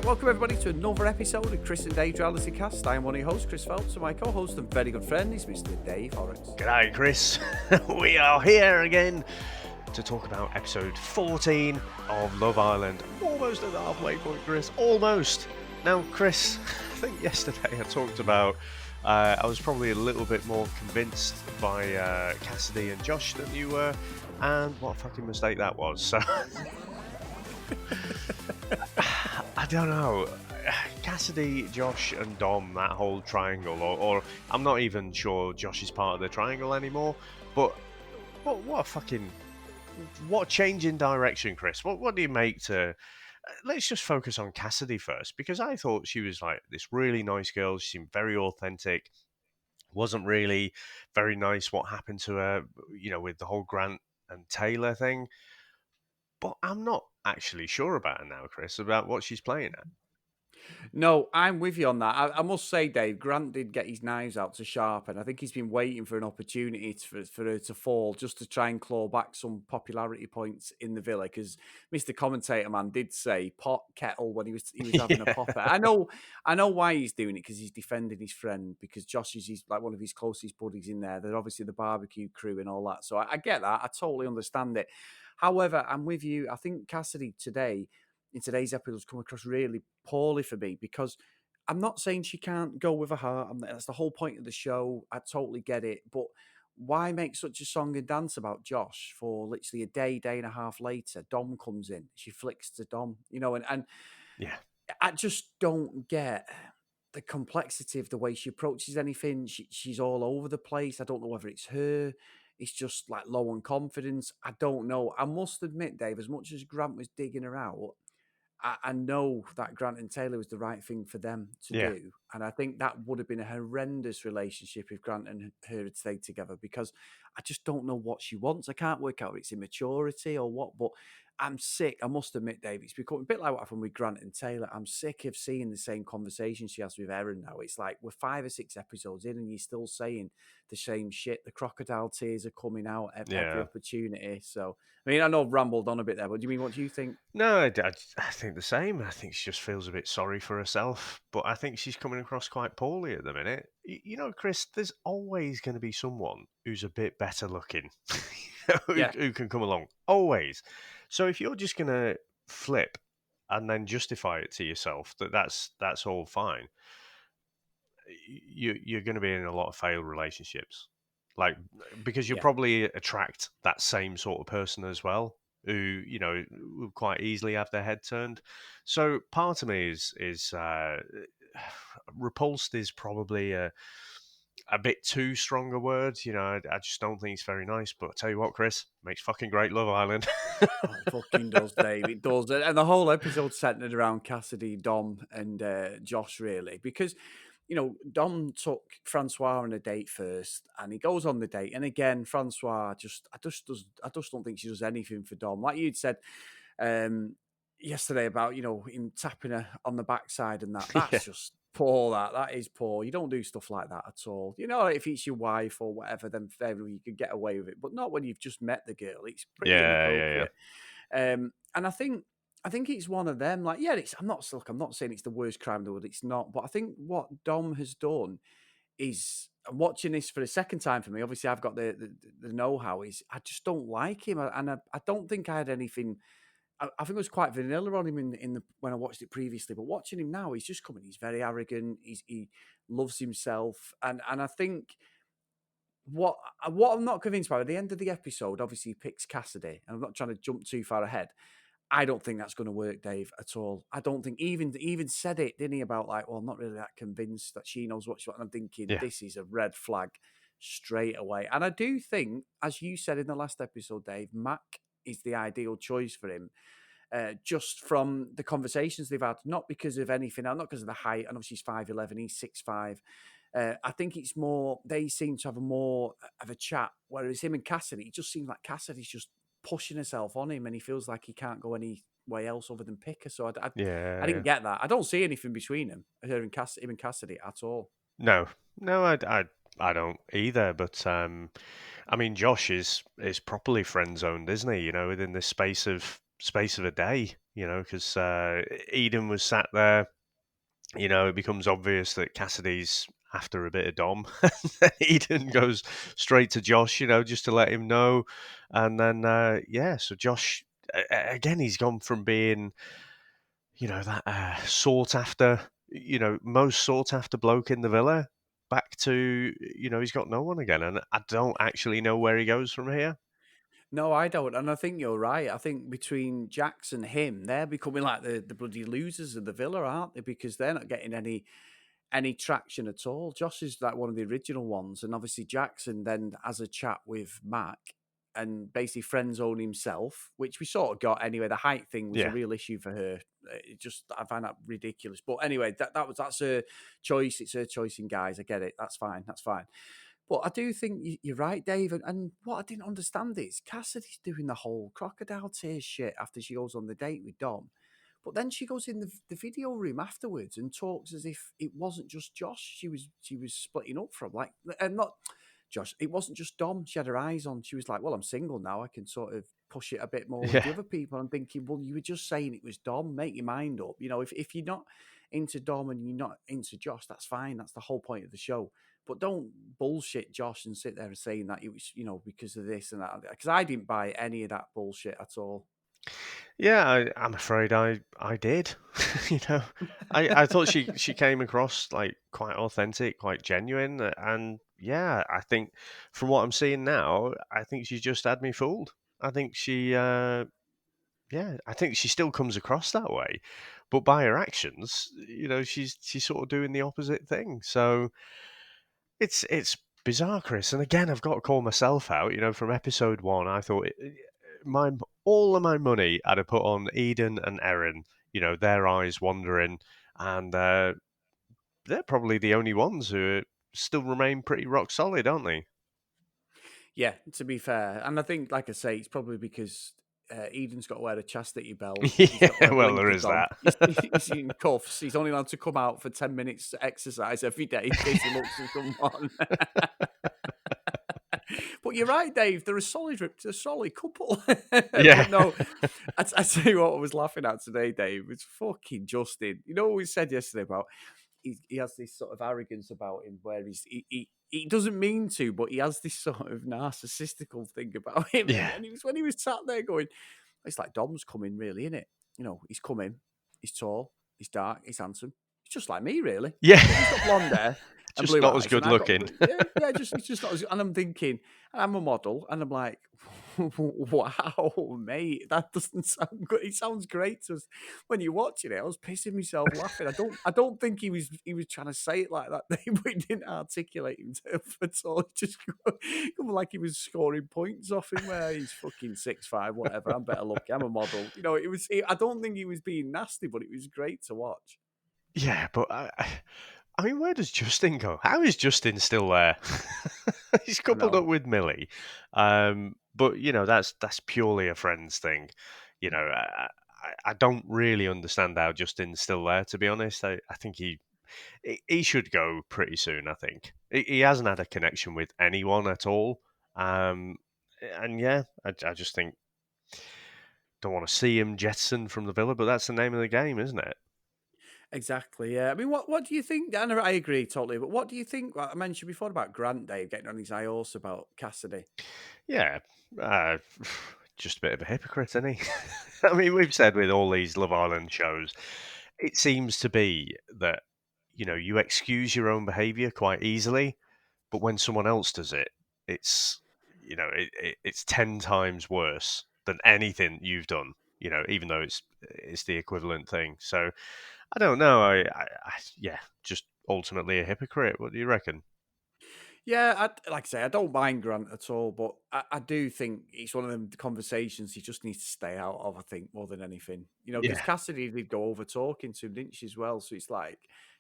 Right, welcome everybody to another episode of Chris and Dave's Reality Cast. I am one of your hosts, Chris Phelps, and my co-host and very good friend is Mr. Dave Horrocks. G'day, Chris. We are here again to talk about episode 14 of Love Island. Almost at the halfway point, Chris. Almost. Now, Chris, I think yesterday I talked about I was probably a little bit more convinced by Cassidy and Josh than you were, and what a fucking mistake that was. So, I don't know. Cassidy, Josh, and Dom, that whole triangle, or I'm not even sure Josh is part of the triangle anymore, but what a fucking, what change in direction, Chris. What do you make to, let's just focus on Cassidy first, because I thought she was like this really nice girl. She seemed very authentic. Wasn't really very nice what happened to her, with the whole Grant and Tayla thing. But I'm not actually sure about her now, Chris, about what she's playing at. No, I'm with you on that. I must say, Dave, Grant did get his knives out to sharpen. I think he's been waiting for an opportunity for her to fall, just to try and claw back some popularity points in the villa. Because Mr. Commentator Man did say pot kettle when he was having a pop at. I know why he's doing it, because he's defending his friend, because Josh is like one of his closest buddies in there. They're obviously the barbecue crew and all that. So I get that. I totally understand it. However, I'm with you. I think Cassidy in today's episode has come across really poorly for me, because I'm not saying she can't go with her heart. That's the whole point of the show. I totally get it. But why make such a song and dance about Josh for literally a day and a half later? Dom comes in. She flicks to Dom, and Yeah. I just don't get the complexity of the way she approaches anything. She's all over the place. I don't know whether it's her. It's just like low on confidence. I don't know. I must admit, Dave, as much as Grant was digging her out, I know that Grant and Tayla was the right thing for them to Yeah. do. And I think that would have been a horrendous relationship if Grant and her had stayed together, because I just don't know what she wants. I can't work out if it's immaturity or what, but I'm sick. I must admit, Dave, it's become a bit like what happened with Grant and Tayla. I'm sick of seeing the same conversation she has with Erin now. It's like we're 5 or 6 episodes in and you're still saying the same shit. The crocodile tears are coming out at every Yeah. opportunity. So, I mean, I know I've rambled on a bit there, but what do you think? No, I think the same. I think she just feels a bit sorry for herself, but I think she's coming across quite poorly at the minute. Chris, there's always going to be someone who's a bit better looking who can come along. Always. So if you're just going to flip and then justify it to yourself that's all fine, you're going to be in a lot of failed relationships. Like, because you'll probably attract that same sort of person as well, who will quite easily have their head turned. So part of me is repulsed is probably a bit too strong a word. I just don't think it's very nice. But I tell you what, Chris, makes fucking great Love Island. Oh, it fucking does, Dave. It does. And the whole episode centered around Cassidy, Dom, and Josh, really. Because, Dom took Francois on a date first, and he goes on the date. And again, Francois I just don't think she does anything for Dom. Like you'd said yesterday about, him tapping her on the backside and that. That's just poor. That is poor. You don't do stuff like that at all. If it's your wife or whatever, then fair, you could get away with it, but not when you've just met the girl. It's pretty inappropriate. And I think it's one of them. Like, I'm not saying it's the worst crime in the world. It's not. But I think what Dom has done is, I'm watching this for the second time for me. Obviously, I've got the know-how. Is I just don't like him, and I don't think I had anything. I think it was quite vanilla on him when I watched it previously, but watching him now, he's just coming. He's very arrogant. He loves himself, and I think what I'm not convinced by, at the end of the episode, obviously he picks Cassidy, and I'm not trying to jump too far ahead. I don't think that's going to work, Dave, at all. I don't think even said it, didn't he? About like, well, I'm not really that convinced that she knows what she wants. And I'm thinking this is a red flag straight away. And I do think, as you said in the last episode, Dave, Mac is the ideal choice for him. Just from the conversations they've had, not because of anything, not because of the height. And obviously he's 5'11", he's 6'5". I think it's more, they seem to have more of a chat, whereas him and Cassidy, it just seems like Cassidy's just pushing herself on him and he feels like he can't go any way else other than pick her. So I didn't get that. I don't see anything between him and Cassidy at all. No, I don't either. But I mean, Josh is properly friend zoned, isn't he? Within this space of a day. because Eden was sat there. It becomes obvious that Cassidy's after a bit of Dom. Eden goes straight to Josh, just to let him know. And then, so Josh, again, he's gone from being, that sought after, most sought after bloke in the villa back to, he's got no one again. And I don't actually know where he goes from here. No, I don't, and I think you're right. I think between Jax and him, they're becoming like the bloody losers of the villa, aren't they? Because they're not getting any traction at all. Josh is like one of the original ones, and obviously Jackson then has a chat with Mac and basically friend zone himself, which we sort of got anyway. The height thing was a Yeah. real issue for her. It just I find that ridiculous. But anyway, that's her choice. It's her choice in guys. I get it. That's fine. That's fine. But I do think you're right, Dave. And what I didn't understand is Cassidy's doing the whole crocodile tears shit after she goes on the date with Dom. But then she goes in the video room afterwards and talks as if it wasn't just Josh she was splitting up from. Like, and not Josh, it wasn't just Dom she had her eyes on. She was like, well, I'm single now. I can sort of push it a bit more with the Yeah. other people. I'm thinking, well, you were just saying it was Dom. Make your mind up. If you're not into Dom and you're not into Josh, that's fine. That's the whole point of the show. But don't bullshit Josh and sit there and saying that it was, because of this and that. Because I didn't buy any of that bullshit at all. Yeah, I'm afraid I did. you know, I thought she came across like quite authentic, quite genuine, and yeah, I think from what I'm seeing now, I think she just had me fooled. I think I think she still comes across that way, but by her actions, she's sort of doing the opposite thing. So it's bizarre, Chris. And again, I've got to call myself out. From episode one, I thought my all of my money I'd have put on Eden and Erin. Their eyes wandering, and they're probably the only ones who still remain pretty rock solid, aren't they? Yeah, to be fair. And I think, like I say, it's probably because Eden's got to wear a chastity belt. He's got to Yeah, wear well, there is blinkers on. that. He's in cuffs. He's only allowed to come out for 10 minutes exercise every day in case he looks at someone. But you're right, Dave. They're a solid couple. Yeah, But no, I tell you what I was laughing at today, Dave. It's fucking Justin. You know what we said yesterday about he has this sort of arrogance about him where he doesn't mean to, but he has this sort of narcissistical thing about him. And, yeah, and it was when he was sat there going, it's like Dom's coming, really, isn't it? He's coming, he's tall, he's dark, he's handsome. He's just like me, really. yeah. He's got blonde hair and Just blue not as eyes, and good I've got looking. blue. Yeah, yeah. He's just not. And I'm thinking, I'm a model, and I'm like, wow, mate, that doesn't sound good. It sounds great to us when you're watching it. I was pissing myself laughing. I don't think he was trying to say it like that. But he didn't articulate himself at all. It just come like he was scoring points off him. Where he's fucking 6'5", whatever. I'm better looking. I'm a model. It was. I don't think he was being nasty, but it was great to watch. Yeah, but I mean, where does Justin go? How is Justin still there? He's I coupled up know. with Millie, but that's purely a friends thing. I don't really understand how Justin's still there. To be honest, I think he should go pretty soon. I think he hasn't had a connection with anyone at all, and yeah, I just think don't want to see him jettison from the villa. But that's the name of the game, isn't it? Exactly. Yeah. I mean, what do you think? And I agree totally. But what do you think? I mentioned before about Grant Dave getting on his high horse about Cassidy. Yeah, uh, just a bit of a hypocrite, isn't he? I mean, we've said with all these Love Island shows, it seems to be that you excuse your own behaviour quite easily, but when someone else does it, it's it's 10 times worse than anything you've done. Even though it's the equivalent thing. So I don't know. Yeah, just ultimately a hypocrite. What do you reckon? Yeah, like I say, I don't mind Grant at all, but I do think it's one of them conversations he just needs to stay out of. I think more than anything, because Yeah, Cassidy did go over talking to him, didn't she, as well? So it's like,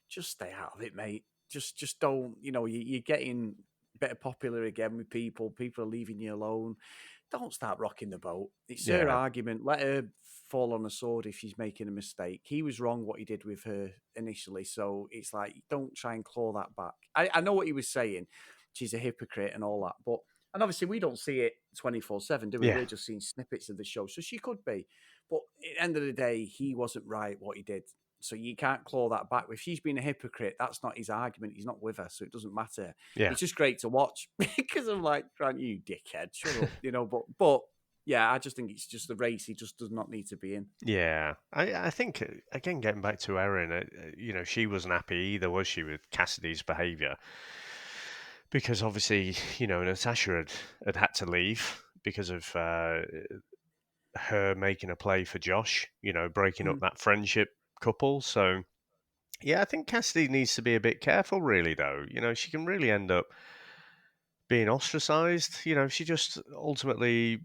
just stay out of it, mate. Just don't. You're getting a bit popular again with people. People are leaving you alone. Don't start rocking the boat. It's her yeah, argument. Let her fall on a sword if she's making a mistake. He was wrong what he did with her initially. So it's like, don't try and claw that back. I know what he was saying. She's a hypocrite and all that. And obviously we don't see it 24/7, do we? yeah. We're just seeing snippets of the show. So she could be. But at the end of the day, he wasn't right what he did. So you can't claw that back. If she's been a hypocrite, that's not his argument. He's not with her, so it doesn't matter. Yeah. It's just great to watch because I'm like, Grant, you dickhead, shut up, But yeah, I just think it's just the race he just does not need to be in. Yeah, I think again, getting back to Erin, she wasn't happy either, was she, with Cassidy's behaviour? Because obviously, Natasha had to leave because of her making a play for Josh, breaking up that friendship couple. So yeah, I think Cassidy needs to be a bit careful, really. Though, she can really end up being ostracised. She just ultimately,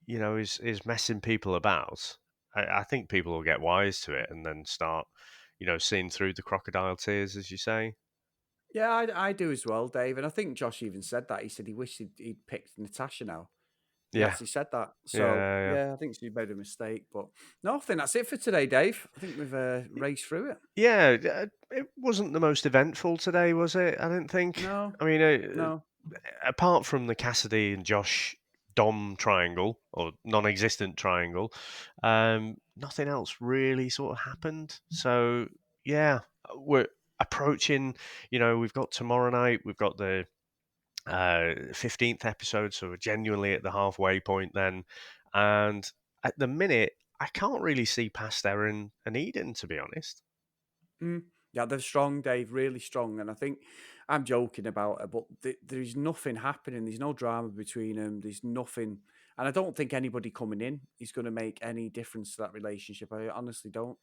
is messing people about. I think people will get wise to it and then start, seeing through the crocodile tears, as you say. Yeah, I do as well, Dave. And I think Josh even said that. He said he wished he'd picked Natasha now. He Yeah, actually said that. So, yeah. yeah, I think she made a mistake. But no, I think that's it for today, Dave. I think we've raced through it. Yeah, it wasn't the most eventful today, was it? I don't think. No, I mean, no. apart from the Cassidy and Josh Dom triangle or non-existent triangle, nothing else really sort of happened. So yeah, we're approaching. We've got tomorrow night. We've got the 15th episode, so we're genuinely at the halfway point then. And at the minute, I can't really see past Erin and Eden, to be honest. Yeah, they're strong, Dave, really strong. And I think I'm joking about it, but there's nothing happening. There's no drama between them. There's nothing. And I don't think anybody coming in is going to make any difference to that relationship. I honestly don't.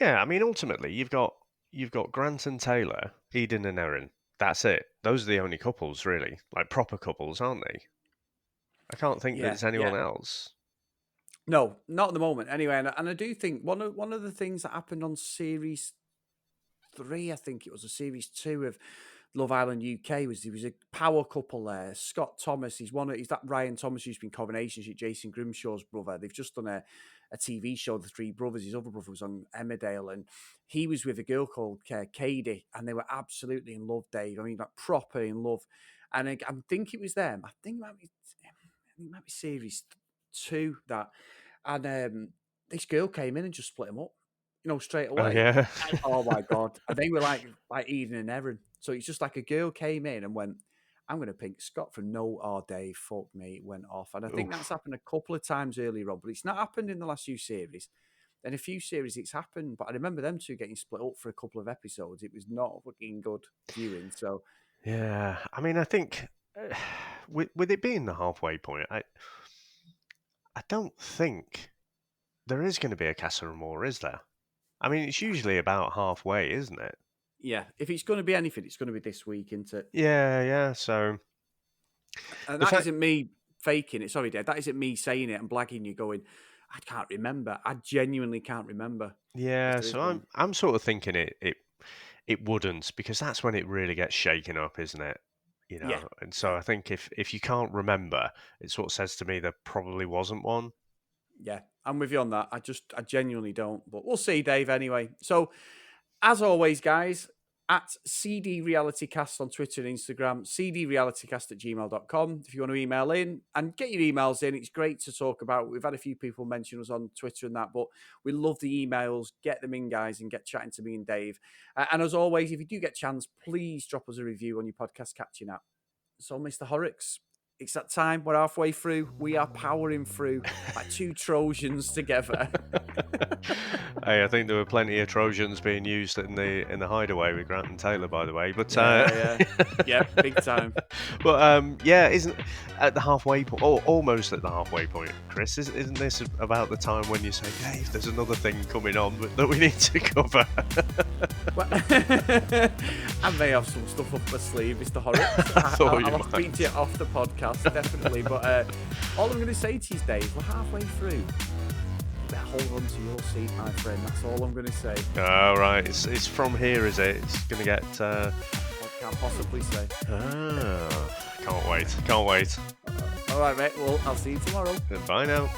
Yeah, I mean, ultimately, you've got Grant and Tayla, Eden and Erin. That's it. Those are the only couples, really, like proper couples, aren't they? I can't think Yeah, there's anyone yeah. else. No, not at the moment. Anyway, and I do think one of the things that happened on series 3, I think it was a series 2 of Love Island UK, was there was a power couple there. Scott Thomas, he's that Ryan Thomas who's been Coronation Street, Jason Grimshaw's brother. They've just done a TV show, The Three Brothers. His other brother was on Emmerdale, and he was with a girl called Katie, and they were absolutely in love, Dave. I mean, like proper in love. And I think it was them. I think it might be series 2 that, and this girl came in and just split them up, straight Oh away. yeah. Oh my god! And they were like Eden and Erin. So it's just like a girl came in and went, "I'm going to pick Scott for no or Dave." Fuck me, it went off. And I think that's Oof. happened a couple of times earlier on, but it's not happened in the last few series. In a few series, it's happened, but I remember them two getting split up for a couple of episodes. It was not fucking good viewing. So Yeah, I mean, I think with it being the halfway point, I don't think there is going to be a Casa Amor, is there? I mean, it's usually about halfway, isn't it? yeah, if it's going to be anything, it's going to be this week, isn't it? Yeah. So And the that fact, isn't me faking it. Sorry, Dad. That isn't me saying it and blagging you going, I can't remember. I genuinely can't remember if yeah. there is So one. I'm sort of thinking it wouldn't, because that's when it really gets shaken up, isn't it? Yeah. And so Yeah. I think if you can't remember, it sort of says to me there probably wasn't one. Yeah. I'm with you on that. I genuinely don't. But we'll see, Dave, anyway. So, as always, guys, at cdrealitycast on Twitter and Instagram, cdrealitycast@gmail.com if you want to email in and get your emails in. It's great to talk about. We've had a few people mention us on Twitter and that, but we love the emails. Get them in, guys, and get chatting to me and Dave. And as always, if you do get a chance, please drop us a review on your podcast catching app. So, Mr. Horrocks, it's that time. We're halfway through. We are powering through like two Trojans together. Hey, I think there were plenty of Trojans being used in the hideaway with Grant and Tayla, by the way. But Yeah, big time. But yeah, isn't at the halfway point, or almost at the halfway point, Chris? Isn't this about the time when you say, Dave, there's another thing coming on that we need to cover? Well, I may have some stuff up my sleeve, Mr. Horrocks. I'll speak to you off the podcast, definitely. But all I'm going to say to you, Dave, we're halfway through. You better hold on to your seat, my friend. That's all I'm going to say. All right, it's from here, is it? It's going to get. What can't possibly say. Can't wait. All right, mate. Well, I'll see you tomorrow. Bye now.